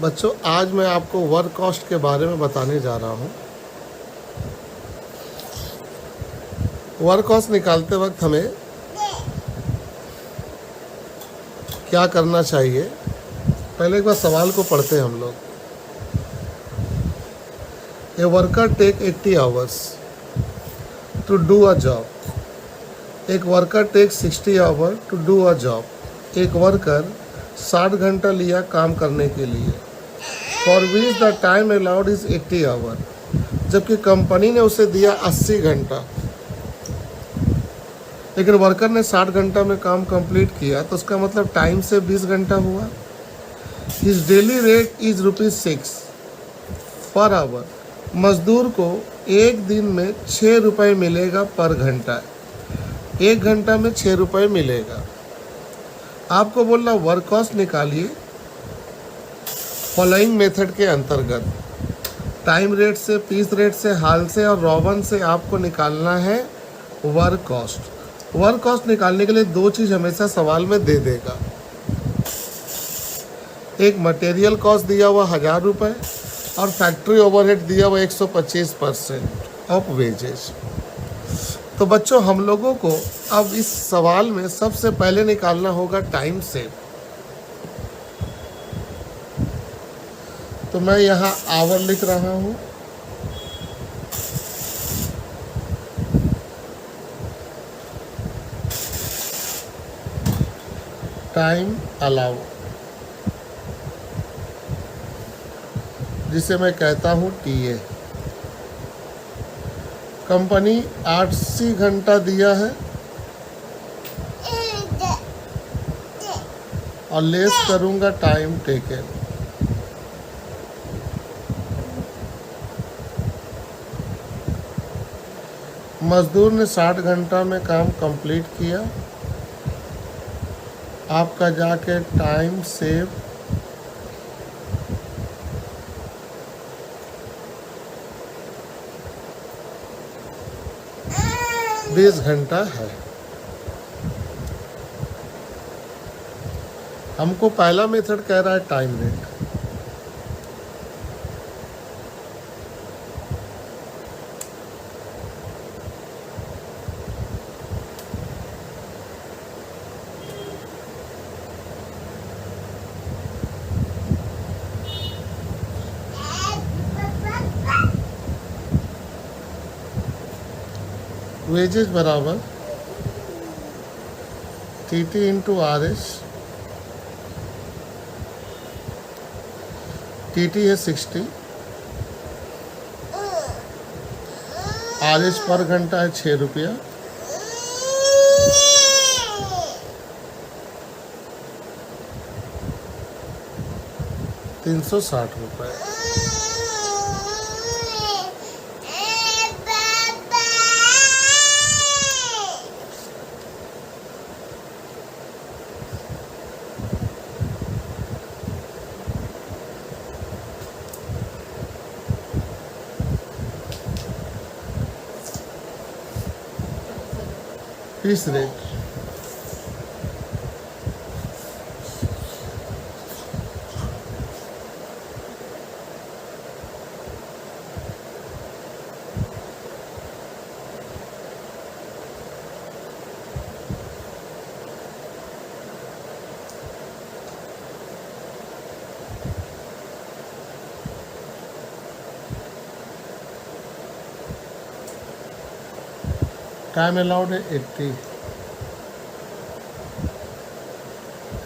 बच्चों, आज मैं आपको वर्क कॉस्ट के बारे में बताने जा रहा हूँ। वर्क कॉस्ट निकालते वक्त हमें क्या करना चाहिए, पहले एक बार सवाल को पढ़ते हैं हम लोग। A worker take 80 hours to do a job. एक worker take 60 hour to do a job. एक वर्कर 60 घंटा लिया काम करने के लिए। For which the time allowed is 80 hour. जबकि कंपनी ने उसे दिया 80 घंटा, लेकिन वर्कर ने 60 घंटा में काम कंप्लीट किया, तो उसका मतलब टाइम से 20 घंटा हुआ। His daily rate is ₹6 per hour. मजदूर को एक दिन में 6 रुपये मिलेगा पर घंटा। एक घंटा में 6 रुपये मिलेगा। आपको बोलना वर्क कॉस्ट निकालिए फॉलोइंग मेथड के अंतर्गत। टाइम रेट से, पीस रेट से, हाल से और रॉबन से आपको निकालना है वर्क कॉस्ट। वर्क कॉस्ट निकालने के लिए दो चीज़ हमेशा सवाल में दे देगा। एक मटेरियल कॉस्ट दिया हुआ 1000 रुपये और फैक्ट्री ओवरहेड दिया हुआ 125% ऑफ वेजेज। तो बच्चों, हम लोगों को अब इस सवाल में सबसे पहले निकालना होगा टाइम सेव। तो मैं यहाँ आवर लिख रहा हूँ। टाइम अलाउ, जिसे मैं कहता हूँ TA। कंपनी 80 घंटा दिया है और लेस करूँगा टाइम टेकन। मजदूर ने 60 घंटा में काम कंप्लीट किया। आपका जाके टाइम सेव 20 घंटा है। हमको पहला मेथड कह रहा है टाइम रेट। वेजेस बराबर TT इंटू RS। TT है 60, RS पर घंटा है 6 रुपया। ₹360। पीस रेट टाइम अलाउड है 80।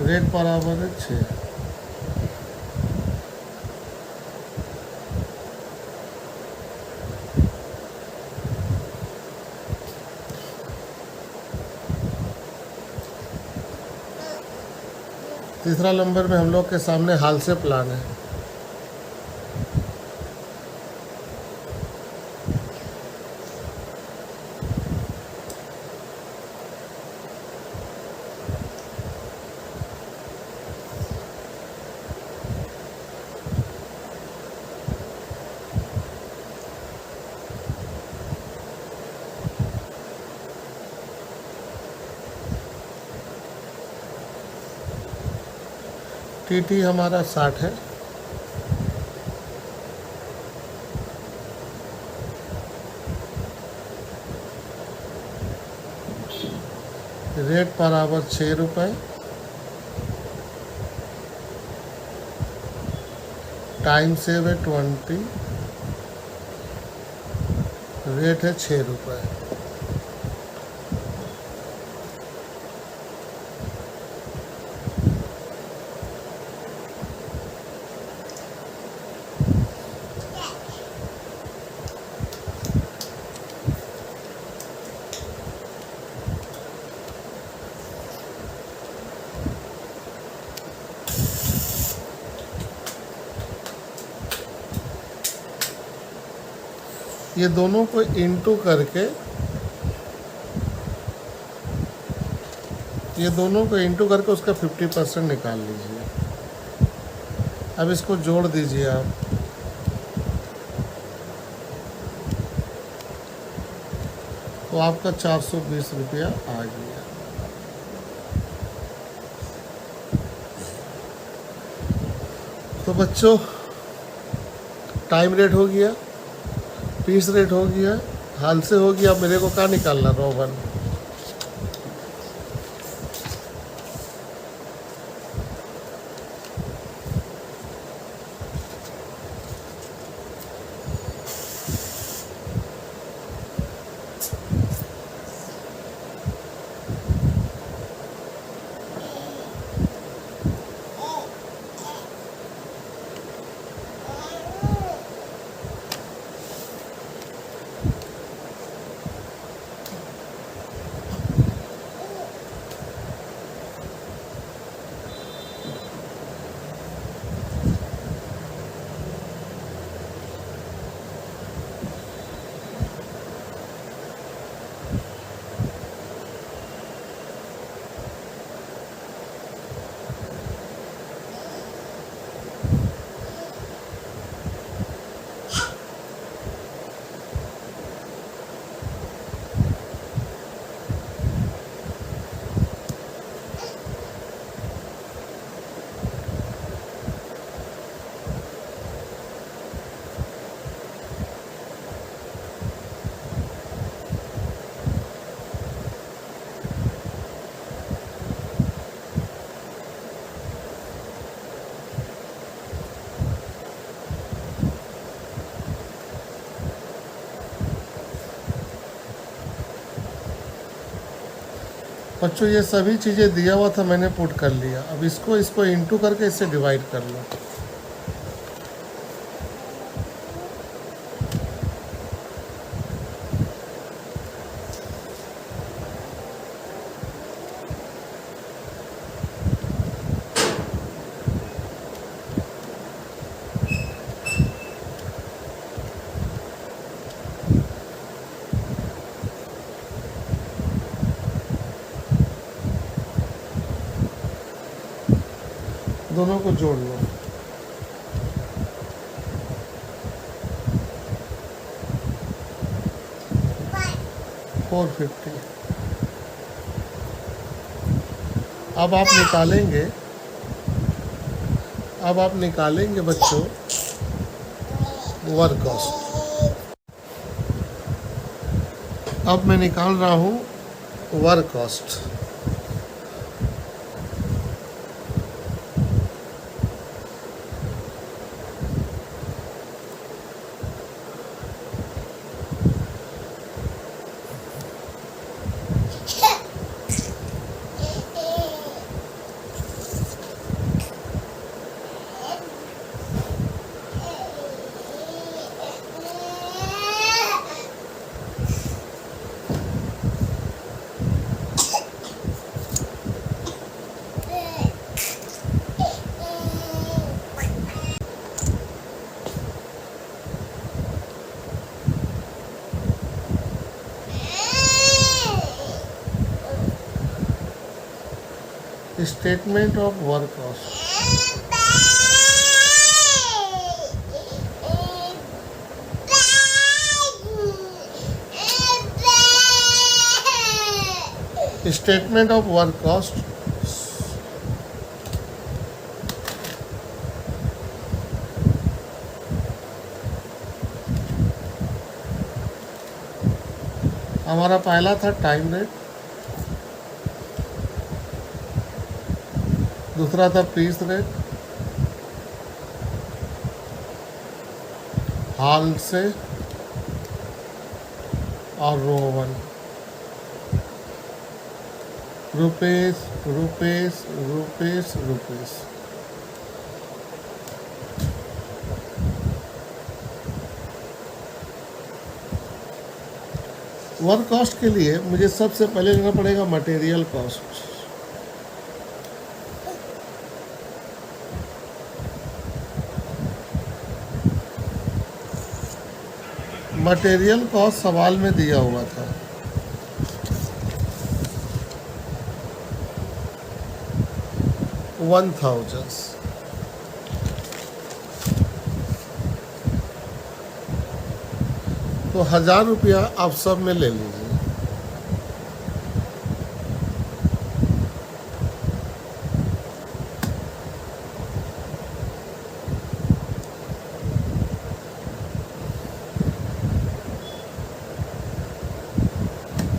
रेट बराबर है 6। तीसरा नंबर में हम लोग के सामने हाल से प्लान है। टीटी हमारा 60 है। रेट पर आवर 6 रुपये। टाइम सेव है 20। रेट है 6 रुपये। ये दोनों को इंटू करके उसका 50% निकाल लीजिए। अब इसको जोड़ दीजिए आप। तो आपका 420 रुपया आ गया। तो बच्चों, टाइम रेट हो गया, पीस रेट हो गया, हाल से हो गया। अब मेरे को क्या निकालना, रोवन? बच्चों, ये सभी चीज़ें दिया हुआ था, मैंने पुट कर लिया। अब इसको इंटू करके इससे डिवाइड कर लो। दोनों को जोड़ लो। $450। अब आप निकालेंगे बच्चों वर्क कॉस्ट। अब मैं निकाल रहा हूँ work cost. Statement of work cost. Statement of work cost हमारा पहला था टाइम रेट, दूसरा था पीस रेट, हाल से, और Rowan. Rupees rupees rupees rupees. Work cost के लिए मुझे सबसे पहले लेना पड़ेगा मटेरियल कॉस्ट। मटेरियल कॉस्ट सवाल में दिया हुआ था, $1000। तो 1000 रुपया आप सब में ले लीजिए।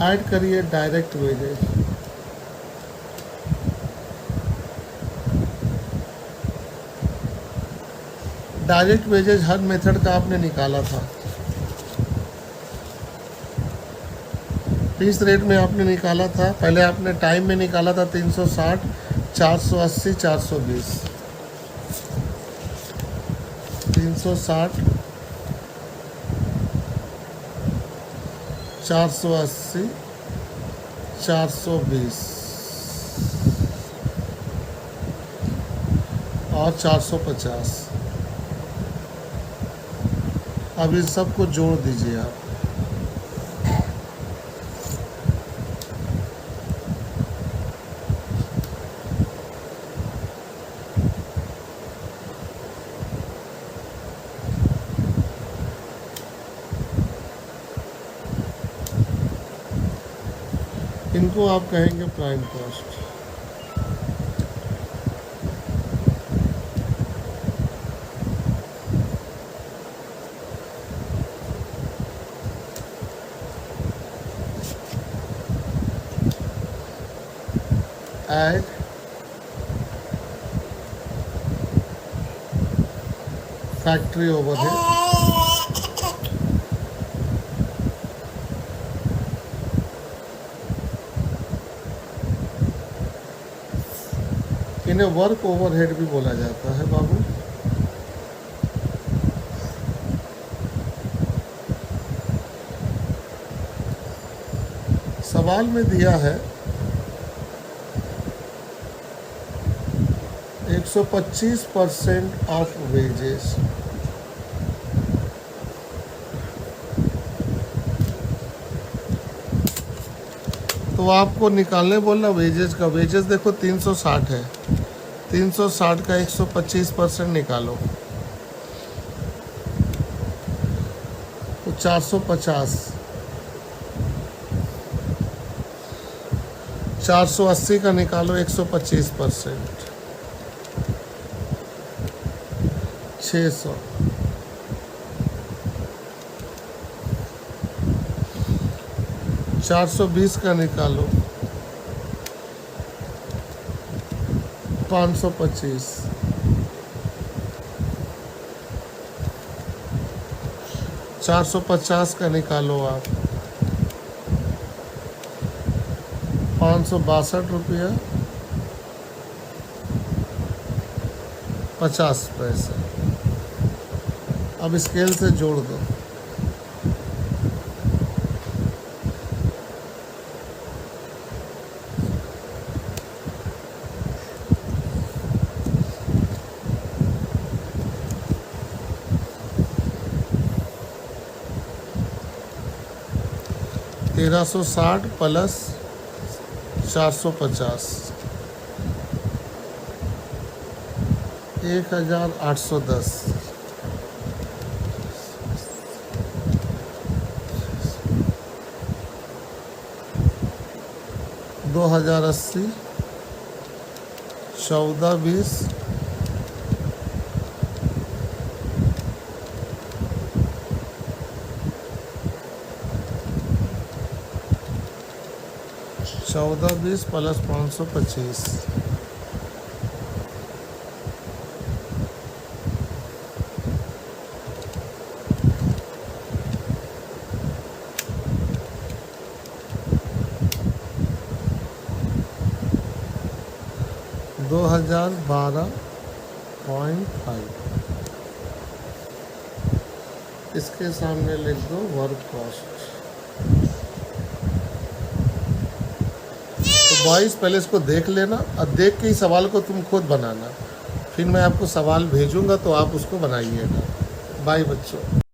ऐड करिए डायरेक्ट वेजेज। डायरेक्ट वेजेज हर मेथड का आपने निकाला था। पीस रेट में आपने निकाला था, पहले आपने टाइम में निकाला था 360, 480, 420। 360, 480, 420 और 450। अब इन सबको जोड़ दीजिए आप। इनको आप कहेंगे prime cost. Add factory overhead, इन्हें वर्क ओवरहेड भी बोला जाता है बाबू। सवाल में दिया है 125% ऑफ वेजेस। तो आपको निकालने बोलना वेजेस का। वेजेस देखो 360 है, 360 का 125% निकालो तो 450। 480 का निकालो 125%, 600। 420 का निकालो 525। 450 का निकालो आप 562 रुपया 50 पैसे। अब स्केल से जोड़ दो। $1360 प्लस 450, 1810। 2080, 1420, 5 1420 प्लस 525, $2012.5। इसके सामने लिख दो वर्क कॉस्ट। तो बॉयज पहले इसको देख लेना और देख के ही सवाल को तुम खुद बनाना, फिर मैं आपको सवाल भेजूंगा तो आप उसको बनाइएगा। बाय बच्चों।